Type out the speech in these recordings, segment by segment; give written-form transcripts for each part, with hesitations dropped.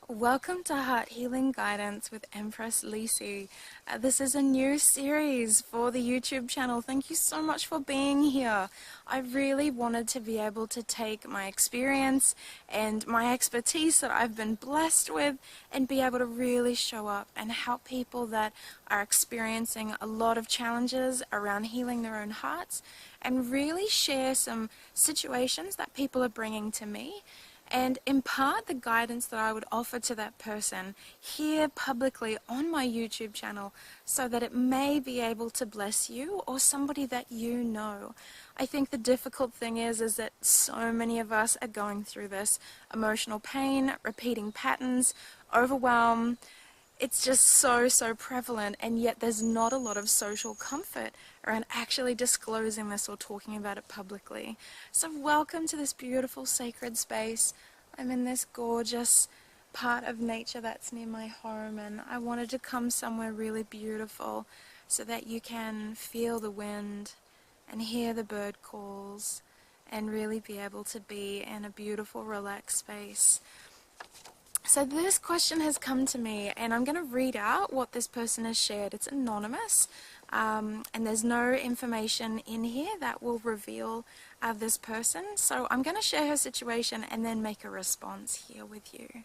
Welcome to Heart Healing Guidance with Empress Lysa. This is a new series for the YouTube channel. Thank you so much for being here. I really wanted to be able to take my experience and my expertise that I've been blessed with and be able to really show up and help people that are experiencing a lot of challenges around healing their own hearts, and really share some situations that people are bringing to me and impart the guidance that I would offer to that person here publicly on my YouTube channel, so that it may be able to bless you or somebody that you know. I think the difficult thing is that so many of us are going through this emotional pain, repeating patterns, overwhelm. It's just so prevalent, and yet there's not a lot of social comfort around actually disclosing this or talking about it publicly. So welcome to this beautiful sacred space. I'm in this gorgeous part of nature that's near my home, and I wanted to come somewhere really beautiful so that you can feel the wind and hear the bird calls and really be able to be in a beautiful, relaxed space. So this question has come to me, and I'm going to read out what this person has shared. It's anonymous, and there's no information in here that will reveal this person. So I'm going to share her situation and then make a response here with you.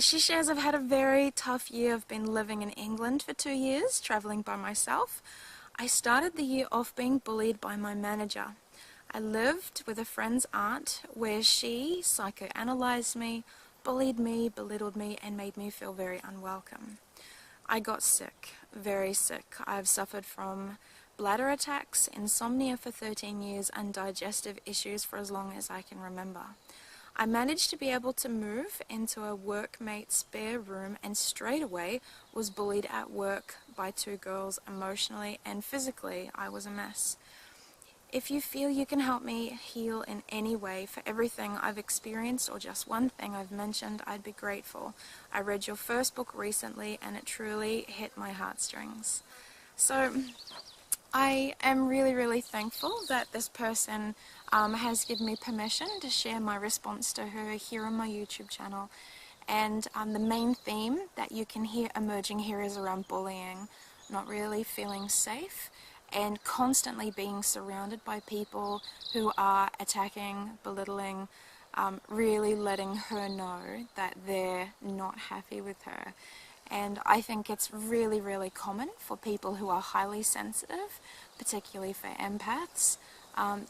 She shares, I've had a very tough year. I've been living in England for 2 years, traveling by myself. I started the year off being bullied by my manager. I lived with a friend's aunt where she psychoanalyzed me, bullied me, belittled me, and made me feel very unwelcome. I got sick, very sick. I've suffered from bladder attacks, insomnia for 13 years, and digestive issues for as long as I can remember. I managed to be able to move into a workmate's spare room, and straight away was bullied at work by 2 girls. Emotionally and physically, I was a mess. If you feel you can help me heal in any way for everything I've experienced or just one thing I've mentioned, I'd be grateful. I read your first book recently and it truly hit my heartstrings. So I am really thankful that this person has given me permission to share my response to her here on my YouTube channel. And the main theme that you can hear emerging here is around bullying, not really feeling safe, and constantly being surrounded by people who are attacking, belittling, really letting her know that they're not happy with her. And I think it's really common for people who are highly sensitive, particularly for empaths,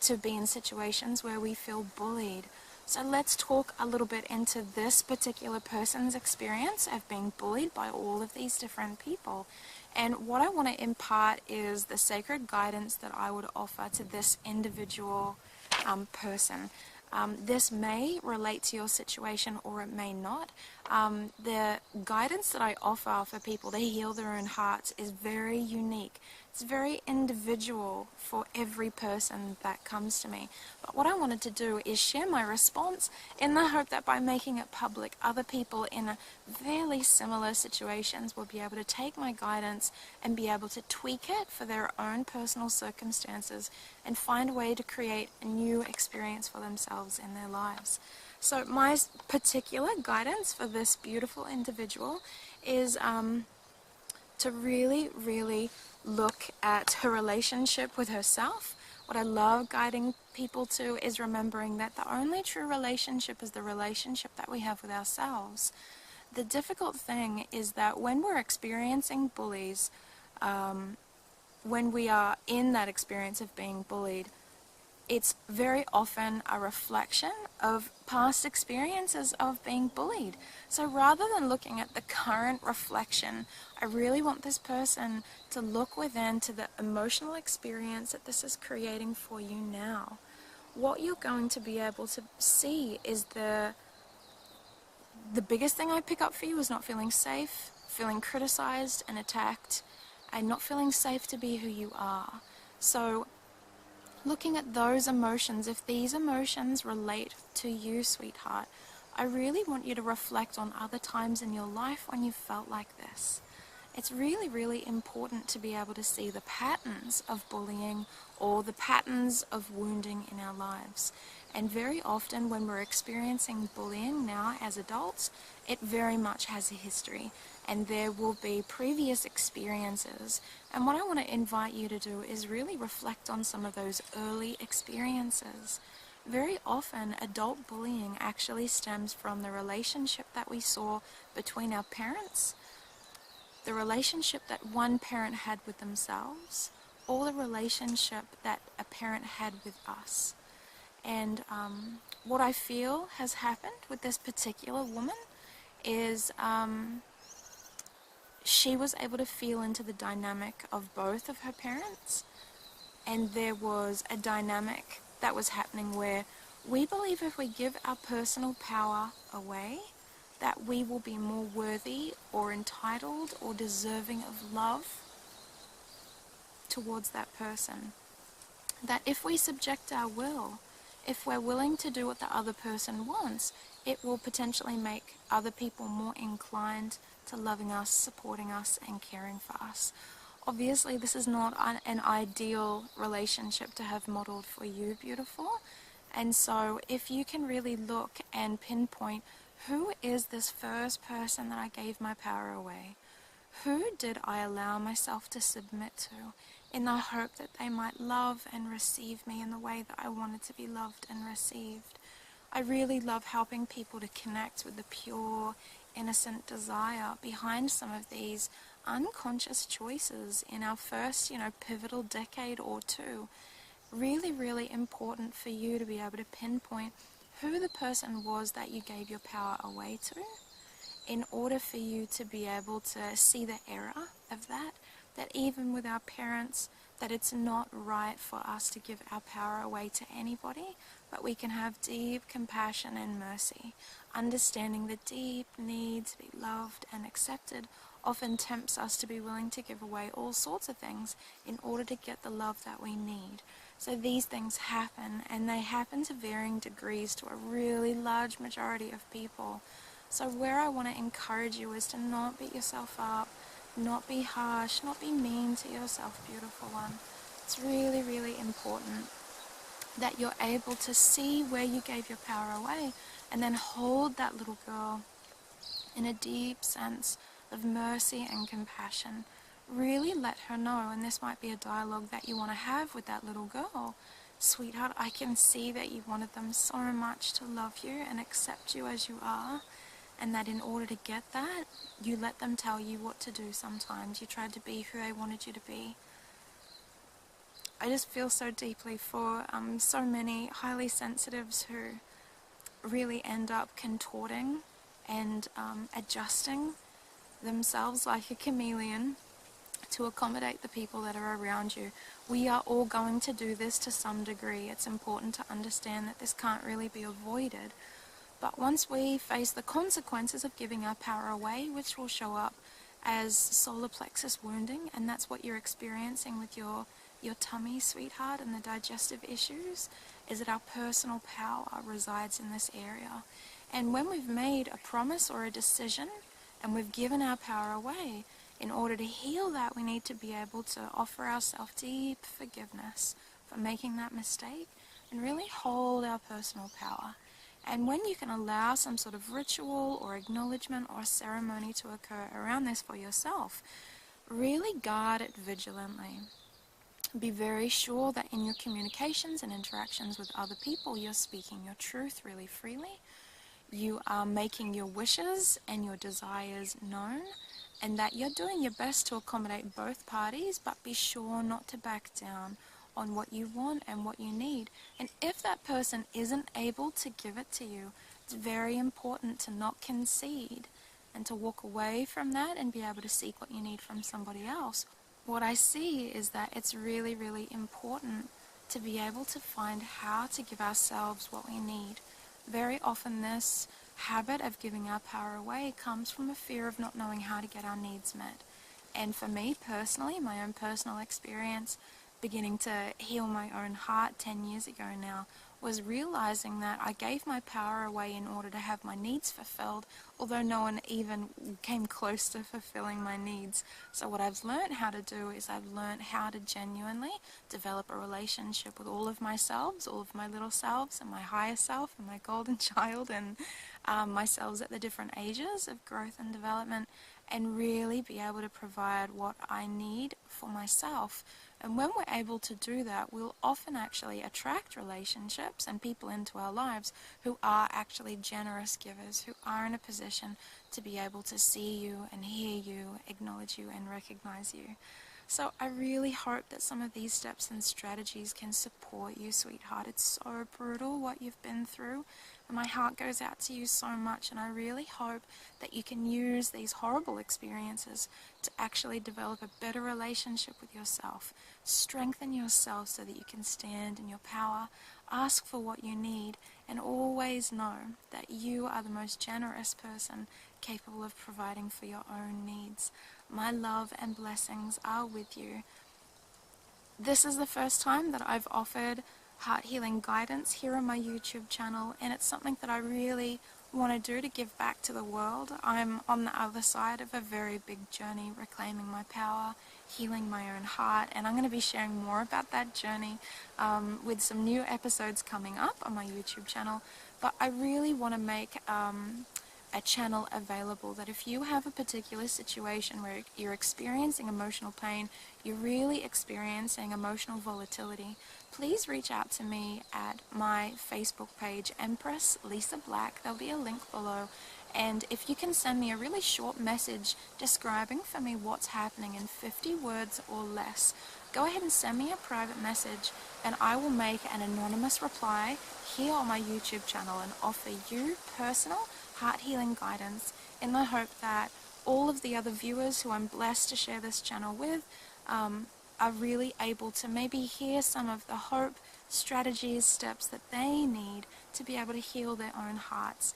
to be in situations where we feel bullied. So let's talk a little bit into this particular person's experience of being bullied by all of these different people. And what I want to impart is the sacred guidance that I would offer to this individual person. This may relate to your situation or it may not. The guidance that I offer for people to heal their own hearts is very unique. It's very individual for every person that comes to me. But what I wanted to do is share my response in the hope that by making it public, other people in fairly similar situations will be able to take my guidance and be able to tweak it for their own personal circumstances and find a way to create a new experience for themselves in their lives. So my particular guidance for this beautiful individual is to really look at her relationship with herself. What I love guiding people to is remembering that the only true relationship is the relationship that we have with ourselves. The difficult thing is that when we're experiencing bullies, when we are in that experience of being bullied, it's very often a reflection of past experiences of being bullied. So rather than looking at the current reflection, I really want this person to look within to the emotional experience that this is creating for you now. What you're going to be able to see is the biggest thing I pick up for you is not feeling safe, feeling criticized and attacked, and not feeling safe to be who you are. So looking at those emotions, if these emotions relate to you, sweetheart, I really want you to reflect on other times in your life when you felt like this. It's really important to be able to see the patterns of bullying or the patterns of wounding in our lives. And very often when we're experiencing bullying now as adults, it very much has a history, and there will be previous experiences. And what I want to invite you to do is really reflect on some of those early experiences. Very often, adult bullying actually stems from the relationship that we saw between our parents, the relationship that one parent had with themselves, or the relationship that a parent had with us. And what I feel has happened with this particular woman is she was able to feel into the dynamic of both of her parents, and there was a dynamic that was happening where we believe if we give our personal power away, that we will be more worthy or entitled or deserving of love towards that person. That if we subject our will, if we're willing to do what the other person wants, it will potentially make other people more inclined to loving us, supporting us, and caring for us. Obviously, this is not an ideal relationship to have modeled for you, beautiful. And so if you can really look and pinpoint, who is this first person that I gave my power away? Who did I allow myself to submit to in the hope that they might love and receive me in the way that I wanted to be loved and received? I really love helping people to connect with the pure, innocent desire behind some of these unconscious choices in our first, pivotal decade or two. Really, really important for you to be able to pinpoint who the person was that you gave your power away to, in order for you to be able to see the error of that even with our parents, that it's not right for us to give our power away to anybody, but we can have deep compassion and mercy. Understanding the deep need to be loved and accepted often tempts us to be willing to give away all sorts of things in order to get the love that we need. So these things happen, and they happen to varying degrees to a really large majority of people. So where I want to encourage you is to not beat yourself up, not be harsh, not be mean to yourself, beautiful one. It's really, really important that you're able to see where you gave your power away and then hold that little girl in a deep sense of mercy and compassion. Really let her know, and this might be a dialogue that you want to have with that little girl. Sweetheart, I can see that you wanted them so much to love you and accept you as you are, and that in order to get that, you let them tell you what to do sometimes. You tried to be who they wanted you to be. I just feel so deeply for so many highly sensitives who really end up contorting and adjusting themselves like a chameleon to accommodate the people that are around you. We are all going to do this to some degree. It's important to understand that this can't really be avoided. But once we face the consequences of giving our power away, which will show up as solar plexus wounding, and that's what you're experiencing with your tummy, sweetheart, and the digestive issues, is that our personal power resides in this area. And when we've made a promise or a decision and we've given our power away, in order to heal that, we need to be able to offer ourselves deep forgiveness for making that mistake and really hold our personal power. And when you can allow some sort of ritual or acknowledgement or ceremony to occur around this for yourself, really guard it vigilantly. Be very sure that in your communications and interactions with other people, you're speaking your truth really freely. You are making your wishes and your desires known, and that you're doing your best to accommodate both parties, but be sure not to back down on what you want and what you need. And if that person isn't able to give it to you, it's very important to not concede and to walk away from that and be able to seek what you need from somebody else. What I see is that it's really, really important to be able to find how to give ourselves what we need. Very often this habit of giving our power away comes from a fear of not knowing how to get our needs met. And for me personally, my own personal experience beginning to heal my own heart 10 years ago now, was realizing that I gave my power away in order to have my needs fulfilled, although no one even came close to fulfilling my needs. So what I've learned how to do is I've learned how to genuinely develop a relationship with all of my selves, all of my little selves, and my higher self, and my golden child, and myself at the different ages of growth and development, and really be able to provide what I need for myself. And when we're able to do that, we'll often actually attract relationships and people into our lives who are actually generous givers, who are in a position to be able to see you and hear you, acknowledge you and recognize you. So I really hope that some of these steps and strategies can support you, sweetheart. It's so brutal what you've been through, and my heart goes out to you so much, and I really hope that you can use these horrible experiences to actually develop a better relationship with yourself, strengthen yourself so that you can stand in your power, ask for what you need, and always know that you are the most generous person capable of providing for your own needs. My love and blessings are with you. This is the first time that I've offered heart healing guidance here on my YouTube channel, and it's something that I really want to do to give back to the world. I'm on the other side of a very big journey, reclaiming my power, healing my own heart, and I'm going to be sharing more about that journey with some new episodes coming up on my YouTube channel. But I really want to make a channel available that if you have a particular situation where you're experiencing emotional pain, you're really experiencing emotional volatility, please reach out to me at my Facebook page, Empress Lysa Black. There'll be a link below. And if you can send me a really short message describing for me what's happening in 50 words or less, go ahead and send me a private message, and I will make an anonymous reply here on my YouTube channel and offer you personal heart healing guidance in the hope that all of the other viewers who I'm blessed to share this channel with are really able to maybe hear some of the hope, strategies, steps that they need to be able to heal their own hearts.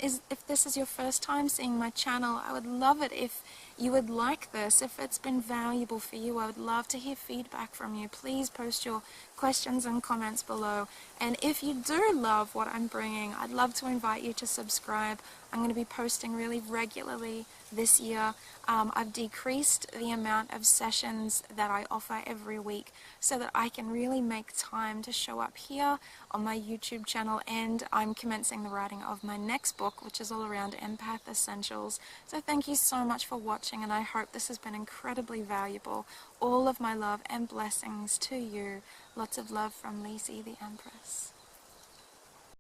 If this is your first time seeing my channel, I would love it if you would like this. If it's been valuable for you, I would love to hear feedback from you. Please post your questions and comments below. And if you do love what I'm bringing, I'd love to invite you to subscribe. I'm going to be posting really regularly this year. I've decreased the amount of sessions that I offer every week so that I can really make time to show up here on my YouTube channel, and I'm commencing the writing of my next book, which is all around empath essentials. So thank you so much for watching, and I hope this has been incredibly valuable. All of my love and blessings to you. Lots of love from Lysa the Empress.